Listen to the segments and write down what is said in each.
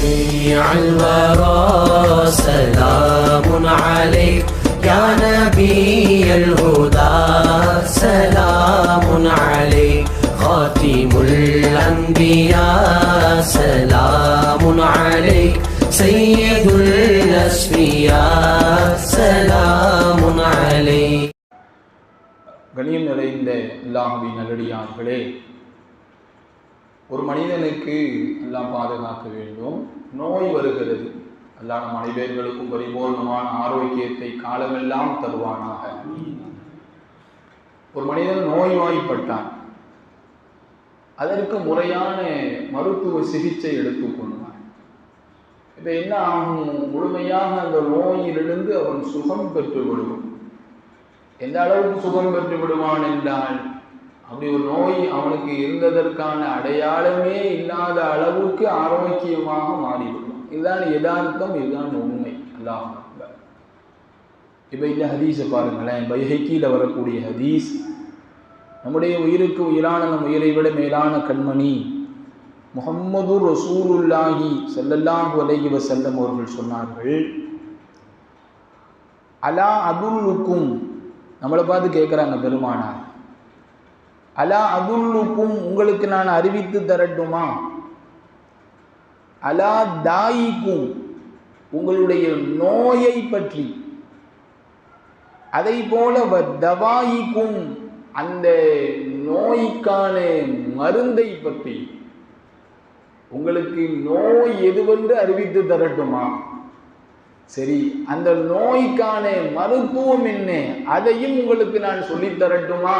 شفيع الورى سلام عليك يا نبي الهدى سلام عليك خاتم الأنبياء سلام عليك سيد الأسفياء سلام عليك. கணியம் நிறைந்த அல்லாஹ்வின் நல்லடியார்களே, ஒரு மனிதனுக்கு எல்லாம் பாதுகாக்க வேண்டும். நோய் வருகிறது. அல்லாஹ் நம் அனைவர்களுக்கும் பரிபூர்ணமான ஆரோக்கியத்தை காலமெல்லாம் தருவானாக. ஒரு மனிதன் நோய்வாய்ப்பட்டான், அதற்கு முறையான மருத்துவ சிகிச்சை எடுத்துக்கொண்டான். இப்போ என்ன ஆகும்? முழுமையாக அந்த நோயிலிருந்து அவன் சுகம் பெற்று விடுவான். எந்த அளவுக்கு சுகம் பெற்று விடுவான் என்றால், அப்படி ஒரு நோய் அவனுக்கு இருந்ததற்கான அடையாளமே இல்லாத அளவுக்கு ஆரோக்கியமாக மாறிவிடும். இதுதான் யதார்த்தம், இதுதான் உண்மை. அல்லாஹ் அக்பர். இப்போ இந்த ஹதீஸை பாருங்களேன், பைஹக்கியில் வரக்கூடிய ஹதீஸ். நம்முடைய உயிருக்கு உயிரான நம் உயிரை விட மேலான கண்மணி முஹம்மது ரசூலுல்லாஹி ஸல்லல்லாஹு அலைஹி வஸல்லம் அவர்கள் சொன்னார்கள், அலா அதுல்லுக்கும், நம்மளை பார்த்து கேட்குறாங்க பெருமானார், அலா அதுல்லுக்கும், உங்களுக்கு நான் அறிவித்து தரட்டுமா, அலா தாயிக்கும், உங்களுடைய நோயை பற்றி, அதை போல தவாயிக்கும், அந்த நோய்க்கான மருந்தை பற்றி, உங்களுக்கு நோய் எதுவென்று அறிவித்து தரட்டுமா? சரி, அந்த நோய்க்கான மருத்துவம் என்ன, அதையும் உங்களுக்கு நான் சொல்லித் தரட்டுமா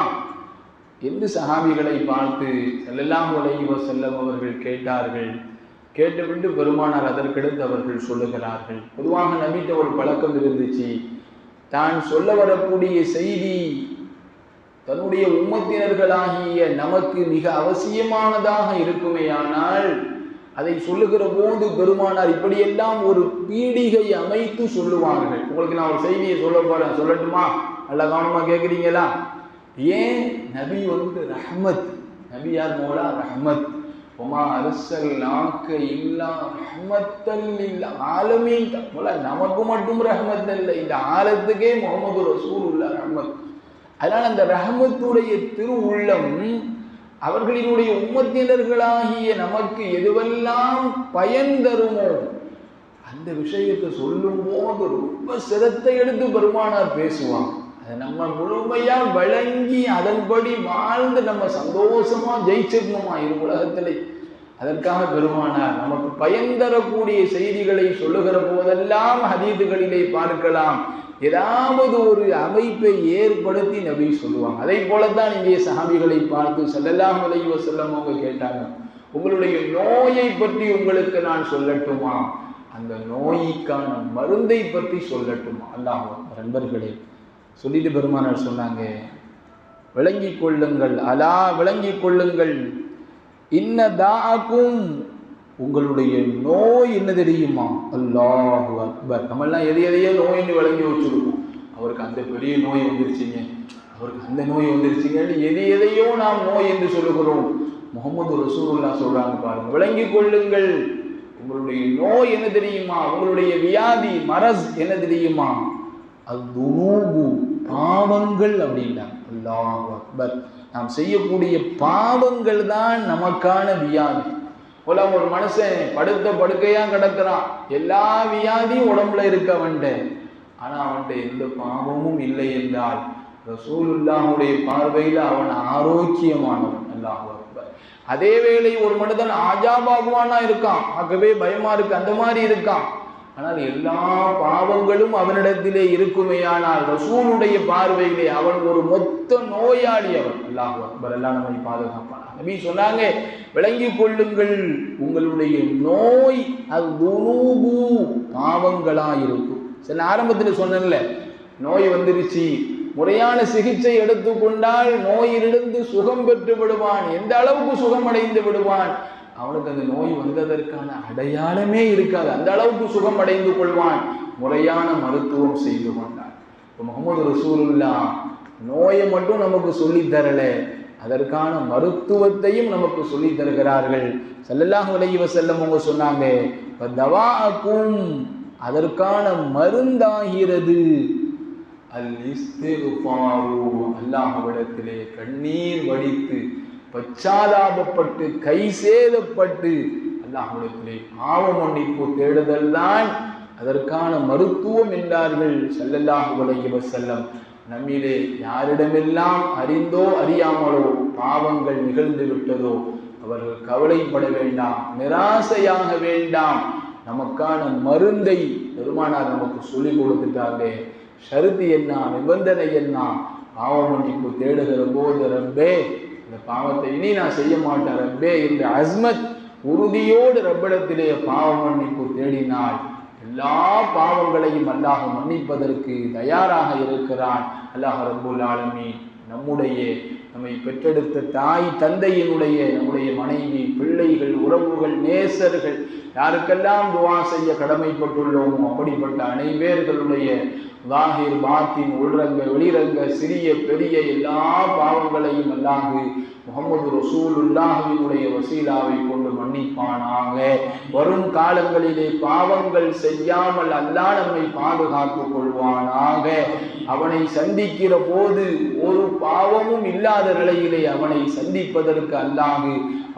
என்று சஹாபிகளை பார்த்து ஸல்லல்லாஹு அலைஹி வஸல்லம் அவர்கள் கேட்டார்கள். கேட்டுவிட்டு பெருமானார் அதற்கடுத்து அவர்கள் சொல்லுகிறார்கள், பொதுவாக நபிட்ட ஒரு பழக்கம் இருந்துச்சு, தான் சொல்ல வரக்கூடிய செய்தி தன்னுடைய உம்மத்தினர்களாகிய நமக்கு மிக அவசியமானதாக இருக்குமேயானால் அதை சொல்லுகிற போது பெருமானார் இப்படியெல்லாம் ஒரு பீடிகை அமைத்து சொல்லுவார்கள். உங்களுக்கு நான் ஒரு செய்தியை சொல்ல போறேன், சொல்லட்டுமா? நல்லா கவனமா கேட்குறீங்களா? ஏன்? நபி ரஹ்மத். நபி யார்? மௌலா ரஹ்மத். ஒமா அரசல்நாக்க இல்லா ரஹ்மத்தல் இல்லா ஆலமீன். நமக்கு மட்டும் ரஹ்மத் இல்லை, இந்த ஆலத்துக்கே முஹம்மது ரசூலுல்லாஹ் ரஹ்மத். அதனால் அந்த ரஹ்மத்துடைய திரு உள்ளம் அவர்களினுடைய உம்மத்தினர்களாகிய நமக்கு எதுவெல்லாம் பயன் தருமோ அந்த விஷயத்தை சொல்லும் போது ரொம்ப சிரத்தை எடுத்து பெருமானார் பேசுவாங்க. அதை நம்ம முழுமையா வழங்கி அதன்படி வாழ்ந்து நம்ம சந்தோஷமா ஜெயிச்சிடணுமா இரு உலகத்திலே. அதற்காக பெருமானார் நமக்கு பயன் தரக்கூடிய செய்திகளை சொல்லுகிற போதெல்லாம் ஹதீதுகளிலே பார்க்கலாம், ஏதாவது ஒரு அமைப்பை ஏற்படுத்தி நபி சொல்லுவாங்க. அதை போலத்தான் இங்கே சஹாபிகளை பார்த்து ஸல்லல்லாஹு அலைஹி வஸல்லம் அவங்க கேட்டாங்க, உங்களுடைய நோயை பற்றி உங்களுக்கு நான் சொல்லட்டுமா, அந்த நோய்க்கான மருந்தை பற்றி சொல்லட்டுமா? அல்லாஹ் நண்பர்களே, சொல்லிட்டு பெருமானார் சொன்னாங்க, விளங்கிக் கொள்ளுங்கள், அலா விளங்கிக் கொள்ளுங்கள், இன்ன தாஅக்கும், உங்களுடைய நோய் என்ன தெரியுமா? அல்லாஹு அக்பர். நம்மெல்லாம் எதையோ நோயின்னு விளங்கி வச்சுருக்கோம். அவருக்கு அந்த பெரிய நோய் வந்துருச்சுங்க, அவருக்கு அந்த நோய் வந்துருச்சுங்க, எதையோ நாம் நோய் என்று சொல்லுகிறோம். முஹம்மது ரசூலுல்லாஹ் சொல்றாங்க பாருங்க, விளங்கிக் கொள்ளுங்கள், உங்களுடைய நோய் என்ன தெரியுமா, உங்களுடைய வியாதி மரஸ் என்ன தெரியுமா? அத்துனூபு, பாவங்கள் அப்படின்னா. அல்லாஹு அக்பர். நாம் செய்யக்கூடிய பாவங்கள் தான் நமக்கான வியாதி. போல ஒரு மனுஷன் படுத்த படுக்கையா கிடக்கிறான், எல்லா வியாதியும் உடம்புல இருக்க அவன்கிட்ட, ஆனா அவன்கிட்ட எந்த பாவமும் இல்லை என்றால் ரசூலுல்லாஹுடைய பார்வையில் அவன் ஆரோக்கியமானவன். அல்லாஹ் அக்பர். அதே வேளை ஒரு மனிதன் ஆஜாபாகுவானா இருக்கான், ஆகவே பயமா இருக்கு, அந்த மாதிரி இருக்கான், ஆனால் எல்லா பாவங்களும் அவனிடத்திலே இருக்குமேயானால் ரசூலுடைய பார்வையிலே அவன் ஒரு மொத்த நோயாளி அவன். அல்லாஹ் அக்பர். எல்லாம் நம்மை பாதுகாப்பான். நபி சொன்னாங்க, விளங்கிக் கொள்ளுங்கள், உங்களுடைய நோய் அது துனூபு, பாவங்களா இருக்கும். சரி, ஆரம்பத்தில் சொன்னேன்ல, நோய் வந்துருச்சு, முறையான சிகிச்சை எடுத்துக்கொண்டால் நோயிலிருந்து சுகம் பெற்று விடுவான். எந்த அளவுக்கு சுகம் அடைந்து விடுவான்? அவனுக்கு அந்த நோய் வந்ததற்கான அடையாளமே இருக்காது, அந்த அளவுக்கு சுகம் அடைந்து கொள்வான். முறையான மருத்துவம் செய்து கொண்டான். இப்போ முஹம்மது ரசூலுல்லாஹ் நோயை மட்டும் நமக்கு சொல்லி தரல, அதற்கான மருத்துவத்தையும் நமக்கு சொல்லி தருகிறார்கள். ஸல்லல்லாஹு அலைஹி வஸல்லம் அவங்க சொன்னாங்க, தவாஅக்கும், அதற்கான மருந்தாகிறது அல் இஸ்திக்ஃபாரு, அல்லாஹ்விடத்திலே கண்ணீர் வடித்து பச்சாதாபப்பட்டு கை சேதப்பட்டு அல்லாஹ்விடத்திலே பாவ மன்னிப்பு தேடுதல் தான் அதற்கான மருத்துவம் என்றார்கள் ஸல்லல்லாஹு அலைஹி வஸல்லம். நம்மிலே யாரிடமெல்லாம் அறிந்தோ அறியாமலோ பாவங்கள் நிகழ்ந்து விட்டதோ அவர்கள் கவலைப்பட வேண்டாம், நிராசையாக வேண்டாம். நமக்கான மருந்தை பெருமானார் நமக்கு சொல்லி கொடுத்துட்டாங்க. ஷருத்து என்ன, நிபந்தனை என்ன? பாவ மன்னிப்பு தேடுகிற போது, ரப்பே இந்த பாவத்தை இனி நான் செய்ய மாட்டேன் ரப்பே என்ற அஸ்மத் உறுதியோடு ரப்பிடத்திலே பாவ மன்னிப்பு தேடினால் எல்லா பாவங்களையும் அல்லாஹ் மன்னிப்பதற்கு தயாராக இருக்கிறான். அல்லாஹ் ரப்புல் ஆலமீன் நம்மை பெற்றெடுத்த தாய் தந்தையினுடைய, நம்முடைய மனைவி, பிள்ளைகள், உறவுகள், நேசர்கள், யாருக்கெல்லாம் துஆ செய்ய கடமைப்பட்டுள்ளோமோ அப்படிப்பட்ட அனைவர்களுடைய லாஹிர் பாத்தின் உள்ரங்க வெளிரங்க சிறிய பெரிய எல்லா பாவங்களையும் அல்லாஹ் முஹம்மது ரசூலுல்லாஹ்வினுடைய வசீலாவை கொண்டு மன்னிப்பானாக. வரும் காலங்களிலே பாவங்கள் செய்யாமல் அல்லாஹ் நம்மை பாதுகாத்துக் கொள்வானாக. அவனை சந்திக்கிற போது ஒரு பாவமும் இல்லாத நிலையிலே அவனை சந்திப்பதற்கு அல்லாஹ்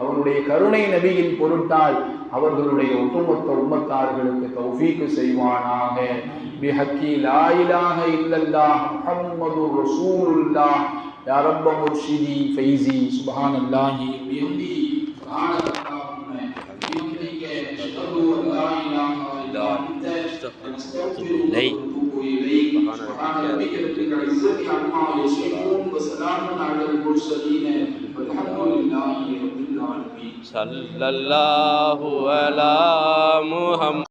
அவனுடைய கருணை நபியின் பொருட்டால் அவர்களுடைய ஒட்டுமொத்த உம்மத்தார்களுக்கு தௌஃபீக் செய்வானாக. பிஹக்கி லா இலாஹ இல்லல்லாஹ் முஹம்மதுர் ரசூலுல்லாஹ் யா ரப்ப முர்ஷிதி ஃபைஸி சுப்ஹானல்லாஹி பிஹம்திஹி சுப்ஹானல்லாஹும்ம பிஹம்திக அஷ்ஹது அன் லா இலாஹ இல்லா அன்த அஸ்தக்ஃபிருக்க வ அத்தூபு இலைக். சுப்ஹான ரப்பிக ரப்பில் இஸ்ஸத்தி அம்மா யசிஃபூன் வ ஸலாமுன் அலல் முர்ஸலீன் வல்ஹம்துலில்லாஹி ரப்பில் ஆலமீன். ஸல்லல்லாஹு அலா முஹம்மத்.